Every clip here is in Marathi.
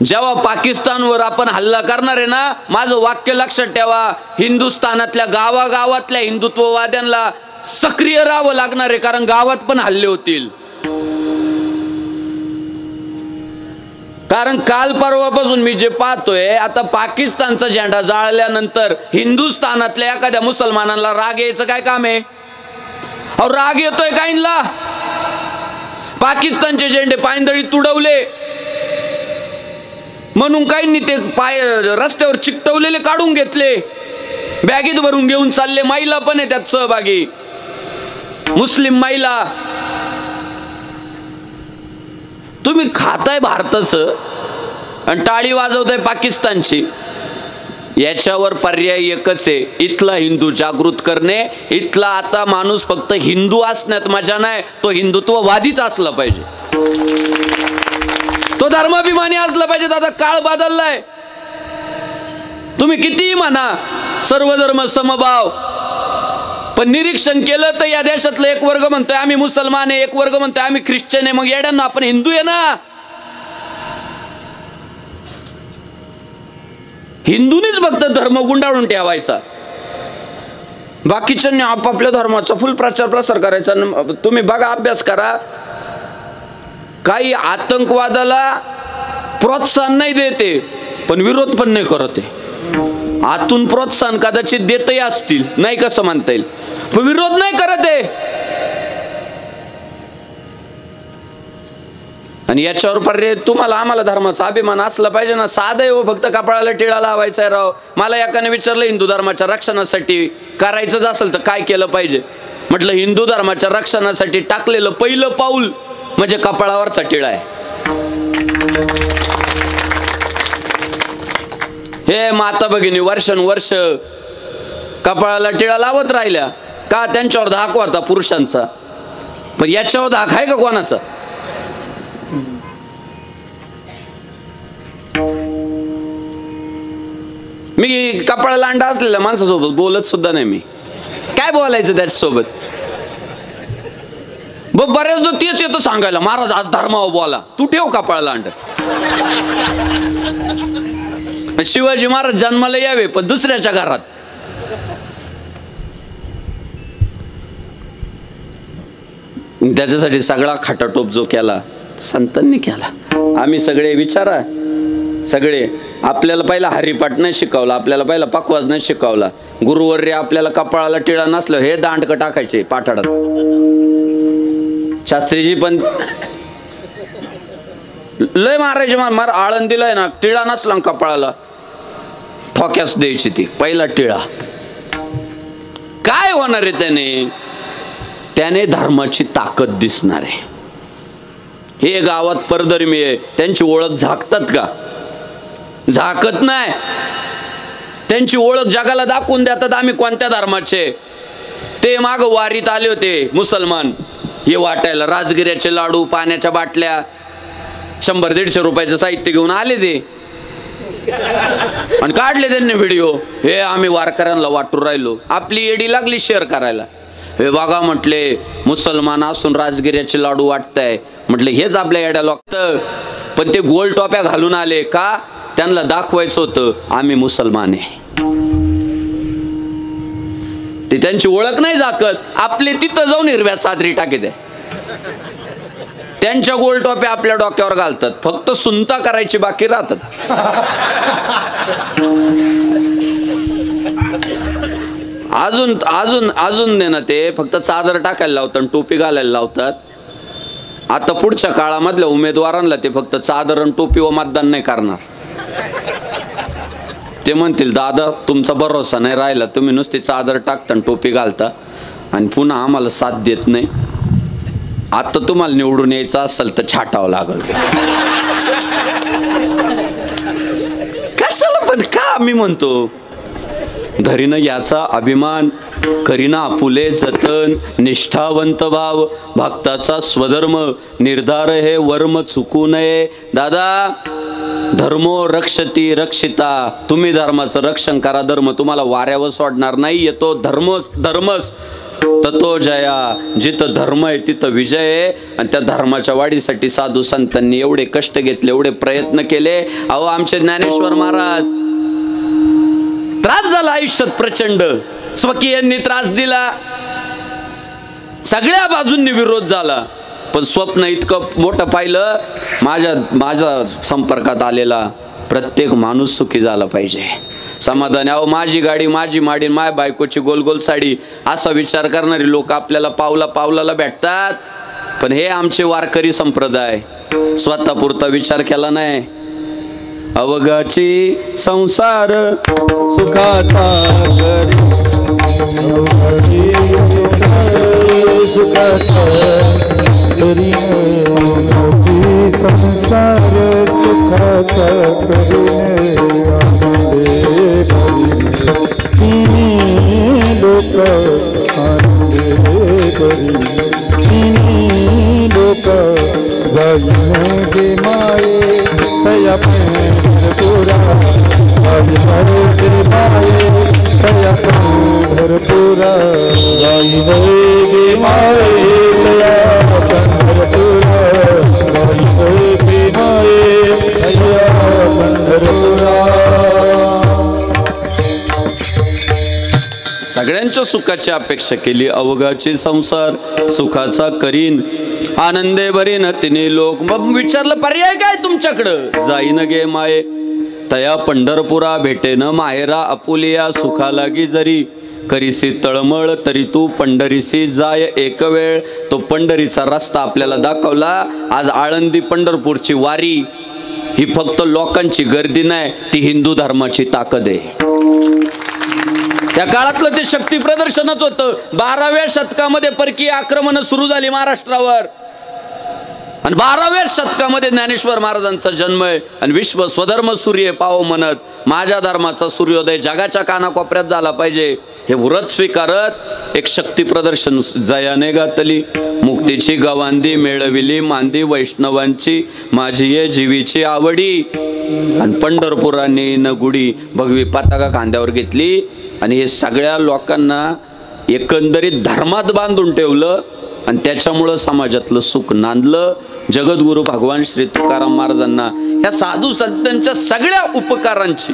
जेव्हा पाकिस्तानवर आपण हल्ला करणार आहे ना, माझं वाक्य लक्षात ठेवा, हिंदुस्थानातल्या गावागावातल्या हिंदुत्ववाद्यांना सक्रिय राहावं लागणार आहे, कारण गावात पण हल्ले होतील. कारण काल परवापासून मी जे पाहतोय, आता पाकिस्तानचा झेंडा जाळल्यानंतर हिंदुस्थानातल्या एखाद्या मुसलमानांना राग यायचं काय काम आहे? अहो राग येतोय काहींना. पाकिस्तानचे झेंडे पायंदळी तुडवले म्हणून काहींनी ते रस्त्यावर चिकटवलेले काढून घेतले, बॅगेत भरून घेऊन चालले. महिला पण आहे त्यात सहभागी, मुस्लिम महिला. तुम्ही खाताय भारताचं आणि टाळी वाजवताय पाकिस्तानची. याच्यावर पर्याय एकच आहे, इथला हिंदू जागृत करणे. इथला आता माणूस फक्त हिंदू असण्यात मजा नाही, तो हिंदुत्ववादीच असला पाहिजे, तो धर्माभिमानी असला पाहिजे. आता काळ बदललाय. तुम्ही कितीही म्हणा सर्व धर्म समभाव, पण निरीक्षण केलं तर या देशातलं एक वर्ग म्हणतोय आम्ही मुसलमान आहे, एक वर्ग म्हणतोय आम्ही ख्रिश्चन आहे. मग येड्यांना आपण हिंदू आहे ना. हिंदूनीच फक्त धर्म गुंडाळून ठेवायचा, बाकीच्यांनी आपापल्या धर्माचा फुल प्रचार प्रसार करायचा. तुम्ही बघा, अभ्यास करा, काही आतंकवादाला प्रोत्साहन नाही देते पण विरोध पण नाही करते. आतून प्रोत्साहन कदाचित देतही असतील, नाही कसं म्हणता येईल, पण विरोध नाही करत आहे. आणि याच्यावर पर्याय तुम्हाला आम्हाला धर्माचा अभिमान असला पाहिजे ना. साधं आहे हो, फक्त कपाळाला टिळा लावायचा आहे राव. मला एकाने विचारलं हिंदू धर्माच्या रक्षणासाठी करायचंच असेल तर काय केलं पाहिजे. म्हटलं हिंदू धर्माच्या रक्षणासाठी टाकलेलं पहिलं पाऊल म्हणजे कपाळावरचा टिळा आहे. हे माता भगिनी वर्षानुवर्ष कपाळाला टिळा लावत राहिल्या का? त्यांच्यावर धाक होता पुरुषांचा, पण याच्यावर धाक आहे का कोणाचा? मी कपाळाला अंडा असलेल्या माणसासोबत बोलत सुद्धा नाही. मी काय बोलायचं त्याच्यासोबत? बऱ्याचदा तेच येतं सांगायला, महाराज आज धर्मावर बोला, तू ठेव कपाळाला अंड. शिवाजी महाराज जन्माला यावे पण दुसऱ्याच्या घरात. त्याच्यासाठी सगळा खाटाटोप जो केला संतांनी केला. आम्ही सगळे विचारा, सगळे आपल्याला पहिला हरिपाठ नाही शिकवला, आपल्याला पहिला पकवाज नाही शिकवला. गुरुवर्य आपल्याला कपाळाला टिळा नसलं हे दांडक टाकायचे पाठाडात. शास्त्रीजी पण लय मारायचे. मार आळंदीला आहे ना, टिळा नसला कपाळाला ठोक्यास द्यायची ती पहिला टिळा. काय होणार आहे त्याने? त्याने धर्माची ताकद दिसणार आहे. हे गावात परधर्मी आहे, त्यांची ओळख झाकतात का? झाकत नाही. त्यांची ओळख जगाला दाखवून देतात आम्ही कोणत्या धर्माचे. ते माग वारीत आले होते मुसलमान, हे वाटायला राजगिऱ्याचे लाडू, पाण्याच्या बाटल्या, 100-150 रुपयाचं साहित्य घेऊन आले ते आणि काढले त्यांनी व्हिडिओ. हे आम्ही वारकऱ्यांना वाटून राहिलो. आपली एडी लागली शेअर करायला. हे बघा म्हटले, मुसलमान असून राजगिऱ्याचे लाडू वाटताय. म्हटले हेच आपल्या एड्या लागतं. पण ते गोल टोप्या घालून आले का? त्यांना दाखवायचं होतं आम्ही मुसलमान आहे. ते त्यांची ओळख नाही झाकत. आपले तिथं जाऊन हिरव्या साजरी टाकीत आहे. त्यांच्या गोल टोप्या आपल्या डोक्यावर घालतात, फक्त सुनता करायची बाकी राहतात. अजून अजून अजून ना ते फक्त चादर टाकायला लावतात, टोपी घालायला लावतात. आता पुढच्या काळामधल्या उमेदवारांना ते फक्त चादर आणि टोपी व मतदान नाही करणार. ते म्हणतील दादा तुमचा भरोसा नाही राहिला, तुम्ही नुसती चादर टाकता आणि टोपी घालता आणि पुन्हा आम्हाला साथ देत नाही. आता तुम्हाला निवडून यायचं असेल तर छाटावं लागल. कशाला पण का मी म्हणतो, धरीनं याचा अभिमान, करीना आपुले जतन, निष्ठावंत भाव, भक्ताचा स्वधर्म, निर्धार हे वर्म चुकू नये. दादा धर्मो रक्षती रक्षिता, तुम्ही धर्माचं रक्षण करा. धर्म तुम्हाला वाऱ्यावर सोडणार नाही. येतो धर्मच ततो जया, जिथं धर्म आहे तिथं विजय आहे. आणि त्या धर्माच्या वाढीसाठी साधू संतांनी एवढे कष्ट घेतले, एवढे प्रयत्न केले. अहो आमचे ज्ञानेश्वर महाराज, त्रास झाला आयुष्यात प्रचंड, स्वकीयांनी त्रास दिला, सगळ्या बाजूंनी विरोध झाला, पण स्वप्न इतकं मोठं पाहिलं. माझ्या संपर्कात आलेला प्रत्येक माणूस सुखी झाला पाहिजे, समाधान. अहो माझी गाडी, माझी माडी, माय बायकोची गोल गोल साडी, असा विचार करणारे लोक आपल्याला पावलाला भेटतात. पण हे आमचे वारकरी संप्रदाय स्वतःपुरता विचार केला नाही. अवघाची संसार सुखाचा संसार सुखाचा लोक लोक गे माये तया पंढरपुरा गे माये तया पंढरपुरा गे माये तया पंढरपुरा गे माये तया पंढरपुरा. सगळ्यांच्या सुखाची अपेक्षा केली. अवघाची संसार सुखाचा करीन, आनंदे भरीन तिने लोक. मग विचारलं पर्याय काय तुमच्याकडं? जाईन गे माये तया पंढरपुरा, भेटेन माहेरा आपुलिया. सुखा लागी जरी करीसी तळमळ, तरी तू पंढरीसी जाय एक वेळ. तो पंढरीचा रस्ता आपल्याला दाखवला. आज आळंदी पंढरपूरची वारी ही फक्त लोकांची गर्दी नाही, ती हिंदू धर्माची ताकद आहे. त्या काळातलं ते शक्ती प्रदर्शनच होतं. 12व्या शतकामध्ये परकीय आक्रमण सुरू झाली महाराष्ट्रावर, आणि 12व्या शतकामध्ये ज्ञानेश्वर महाराजांचा जन्म आहे. आणि विश्व स्वधर्म सूर्य पाहो म्हणत माझ्या धर्माचा सूर्योदय जगाच्या कानाकोपऱ्यात झाला पाहिजे हे व्रत स्वीकारत एक शक्ती प्रदर्शन जयाने गातली. मुक्तीची गवांदी मेळविली मांदी, वैष्णवांची माझी ये जीवीची आवडी. आणि पंढरपुराने न गुढी भगवी पताका खांद्यावर घेतली, आणि हे सगळ्या लोकांना एकंदरीत धर्मात बांधून ठेवलं. आणि त्याच्यामुळं समाजातलं सुख नांदलं. जगद्गुरु भगवान श्री तुकाराम महाराजांना या साधू संतांच्या सगळ्या उपकारांची,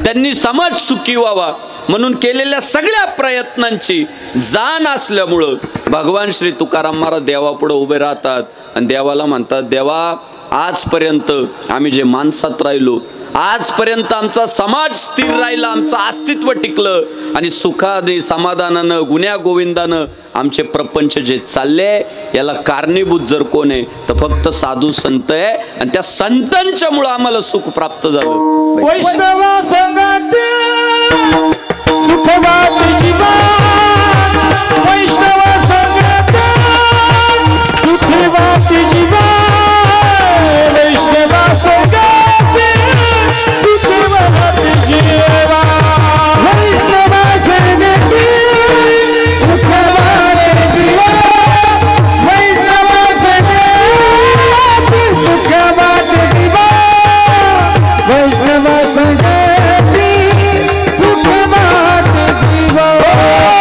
त्यांनी समाज सुखी व्हावा म्हणून केलेल्या सगळ्या प्रयत्नांची जाण असल्यामुळं भगवान श्री तुकाराम महाराज देवापुढे उभे राहतात आणि देवाला म्हणतात, देवा आजपर्यंत आम्ही जे माणसात राहिलो, आजपर्यंत आमचा समाज स्थिर राहिला, आमचं अस्तित्व टिकलं, आणि सुखाने समाधानानं गुण्या गोविंदानं आमचे प्रपंच जे चालले, याला कारणीभूत जर कोण आहे तर फक्त साधू संत आहे. आणि त्या संतांच्या मुळे आम्हाला सुख प्राप्त झालं. वैष्णवा संगती सुखवादी जीवन, वैष्णवा संगती सुखवादी जीवन, वैष्णवा संगती सुखवादी जीवन, वैष्णवा संगती सुखवादी जीवन, वैष्णवा संगती सुखवादी जीवन, वैष्णवा संगती सुखवादी जीवन.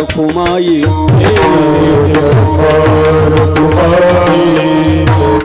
रखुमाई